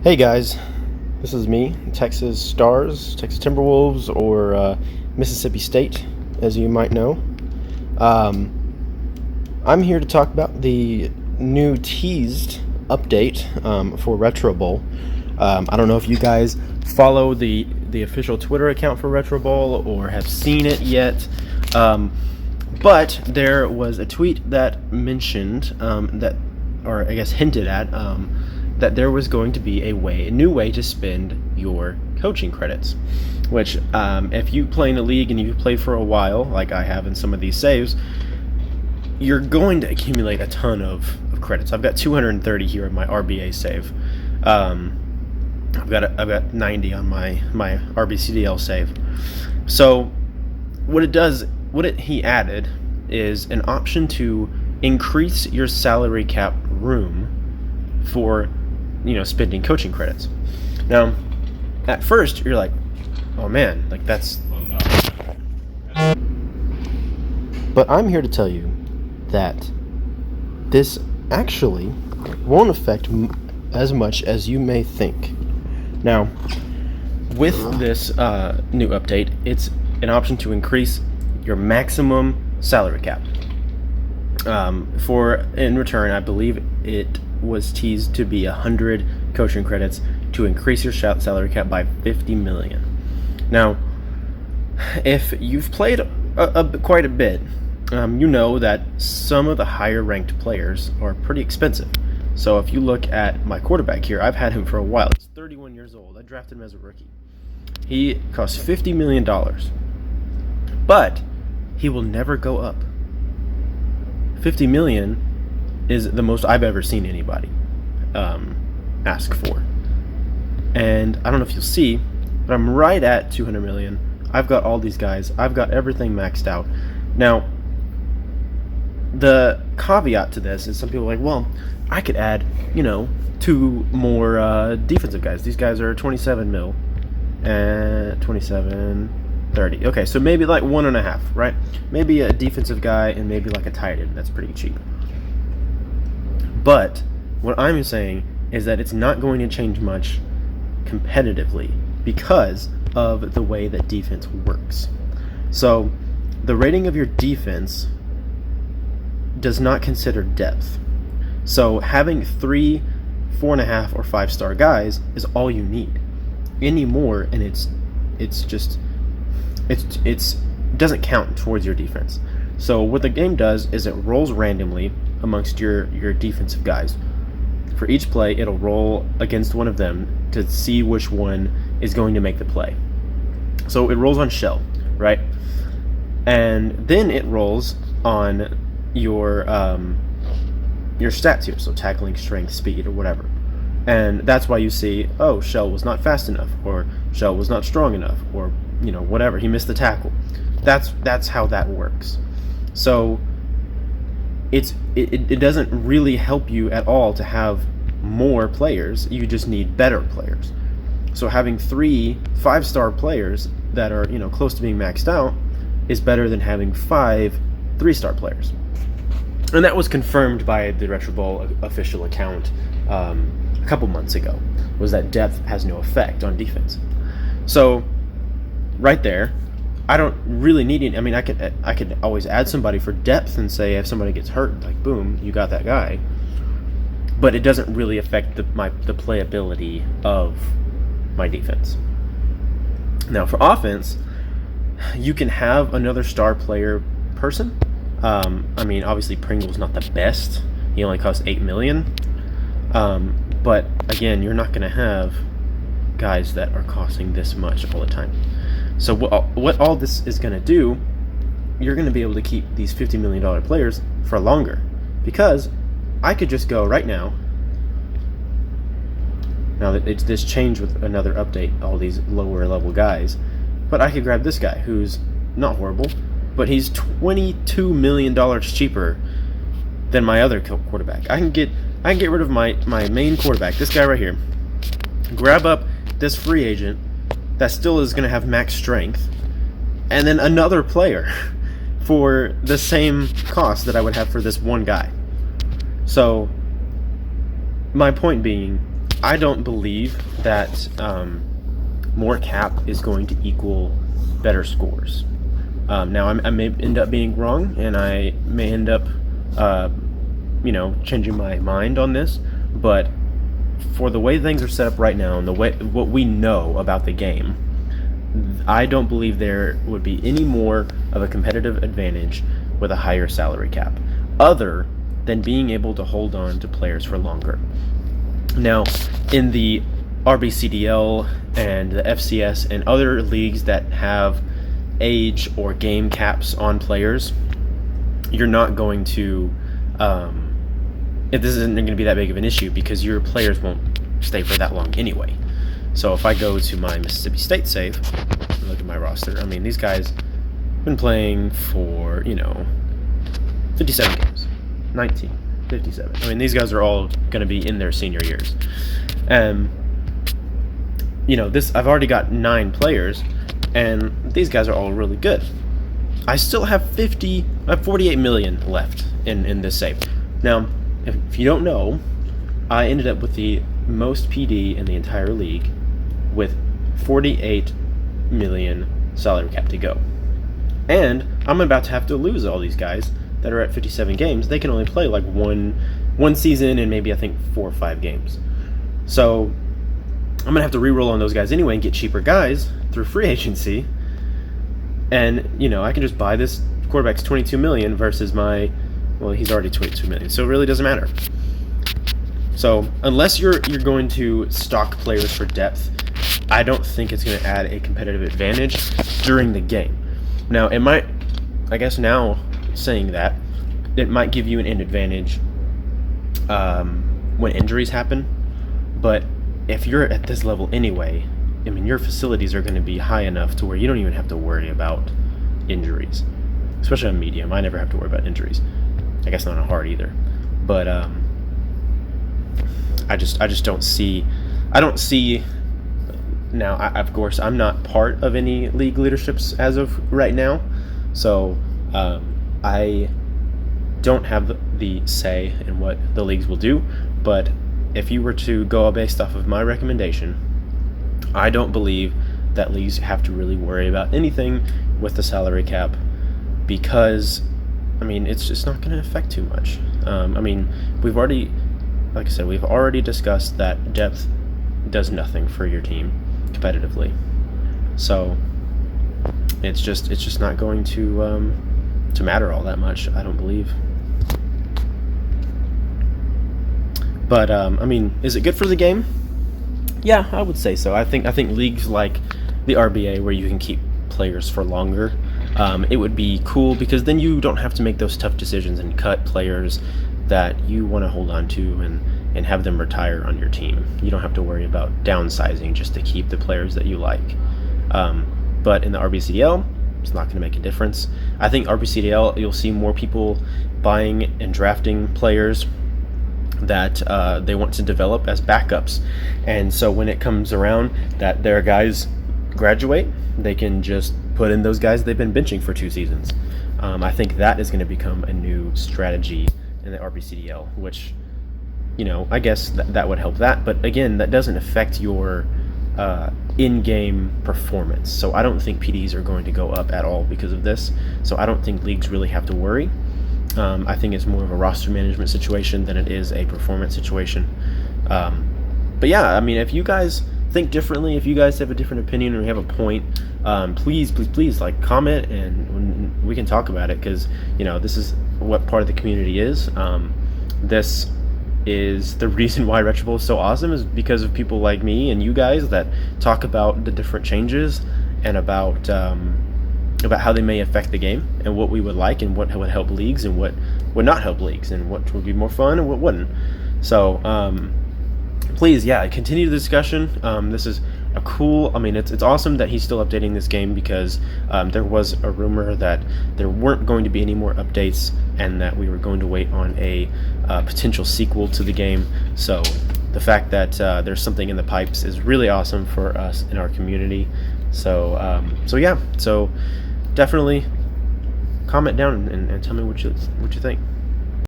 Hey guys, this is me, Texas Stars, Texas Timberwolves, or Mississippi State, as you might know. I'm here to talk about the new teased update for Retro Bowl. I don't know if you guys follow the official Twitter account for Retro Bowl or have seen it yet, but there was a tweet that mentioned or I guess hinted at, that there was going to be a new way to spend your coaching credits. Which, if you play in a league and you've played for a while, like I have in some of these saves, you're going to accumulate a ton of credits. I've got 230 here in my RBA save. I've got 90 on my RBCDL save. So he added is an option to increase your salary cap room for spending coaching credits. Now, at first you're like, oh man, like that's. But I'm here to tell you that this actually won't affect as much as you may think. Now, with this new update, it's an option to increase your maximum salary cap. In return, I believe it was teased to be 100 coaching credits to increase your salary cap by 50 million. Now, if you've played quite a bit, you know that some of the higher ranked players are pretty expensive. So if you look at my quarterback here, I've had him for a while. He's 31 years old. I drafted him as a rookie. He costs $50 million, but he will never go up. 50 million is the most I've ever seen anybody ask for. And I don't know if you'll see, but I'm right at 200 million. I've got all these guys. I've got everything maxed out. Now, the caveat to this is some people are like, well, I could add, 2 more defensive guys. These guys are 27 mil and 27... 30. Okay, so maybe like 1.5, right? Maybe a defensive guy and maybe like a tight end. That's pretty cheap. But what I'm saying is that it's not going to change much competitively because of the way that defense works. So the rating of your defense does not consider depth. So having 3, 4.5, or 5-star guys is all you need. Any more, and it doesn't count towards your defense. So what the game does is it rolls randomly amongst your defensive guys. For each play, it'll roll against one of them to see which one is going to make the play. So it rolls on shell, right? And then it rolls on your stats here, so tackling, strength, speed, or whatever. And that's why you see, oh, shell was not fast enough, or shell was not strong enough, or whatever, he missed the tackle. That's how that works. So it doesn't really help you at all to have more players. You just need better players. So having 3 5-star players that are close to being maxed out is better than having 5 3-star players. And that was confirmed by the Retro Bowl official account a couple months ago, was that depth has no effect on defense. So right there, I don't really need it. I mean, I could always add somebody for depth and say if somebody gets hurt, like boom, you got that guy. But it doesn't really affect the playability of my defense. Now for offense, you can have another star player person. I mean, obviously Pringle's not the best. He only costs 8 million. But again, you're not going to have guys that are costing this much all the time. So what all this is going to do, you're going to be able to keep these $50 million players for longer. Because I could just go right now. Now that it's this changed with another update, all these lower level guys. But I could grab this guy who's not horrible, but he's $22 million cheaper than my other quarterback. I can get rid of my main quarterback, this guy right here. Grab up this free agent that still is going to have max strength, and then another player for the same cost that I would have for this one guy. So my point being, I don't believe that more cap is going to equal better scores. Now, I may end up being wrong, and I may end up, changing my mind on this. But for the way things are set up right now, and the way what we know about the game, I don't believe there would be any more of a competitive advantage with a higher salary cap, other than being able to hold on to players for longer. Now, in the RBCDL and the FCS and other leagues that have age or game caps on players, you're not going to this isn't going to be that big of an issue because your players won't stay for that long anyway. So if I go to my Mississippi State save and look at my roster, I mean, these guys have been playing for 57 games, 19, 57. I mean, these guys are all going to be in their senior years. I've already got 9 players, and these guys are all really good. I still have 48 million left in this save. Now, if you don't know, I ended up with the most PD in the entire league with 48 million salary cap to go. And I'm about to have to lose all these guys that are at 57 games. They can only play like one season and maybe I think 4 or 5 games. So I'm going to have to re-roll on those guys anyway and get cheaper guys through free agency. And, I can just buy this quarterback's 22 million versus he's already 22 million. So it really doesn't matter. So unless you're going to stock players for depth, I don't think it's going to add a competitive advantage during the game. Now, it might, I guess now saying that, it might give you an advantage when injuries happen. But if you're at this level anyway, I mean, your facilities are going to be high enough to where you don't even have to worry about injuries. Especially on medium, I never have to worry about injuries. I guess not on hard either. But I just don't see. I don't see. Now, of course, I'm not part of any league leaderships as of right now, so I don't have the say in what the leagues will do. But if you were to go based off of my recommendation, I don't believe that leagues have to really worry about anything with the salary cap because, I mean, it's just not going to affect too much. We've already discussed that depth does nothing for your team competitively. So it's just not going to matter all that much, I don't believe. But is it good for the game? Yeah, I would say so. I think leagues like the RBA, where you can keep players for longer, it would be cool because then you don't have to make those tough decisions and cut players that you want to hold on to and have them retire on your team. You don't have to worry about downsizing just to keep the players that you like. But in the RBCDL, it's not going to make a difference. I think RBCDL, you'll see more people buying and drafting players that they want to develop as backups. And so when it comes around that their guys graduate, they can just put in those guys they've been benching for 2 seasons. I think that is going to become a new strategy in the RBCDL, which, I guess that would help that. But again, that doesn't affect your in-game performance. So I don't think PDs are going to go up at all because of this. So I don't think leagues really have to worry. I think it's more of a roster management situation than it is a performance situation. But yeah, I mean, if you guys think differently, if you guys have a different opinion or you have a point, please comment and we can talk about it, because this is what part of the community is. This is the reason why Retro Bowl is so awesome, is because of people like me and you guys that talk about the different changes and about how they may affect the game and what we would like and what would help leagues and what would not help leagues and what would be more fun and what wouldn't. So please, continue the discussion. This is a cool, it's awesome that he's still updating this game, because there was a rumor that there weren't going to be any more updates and that we were going to wait on a potential sequel to the game. So the fact that there's something in the pipes is really awesome for us in our community. So so definitely comment down and tell me what you think.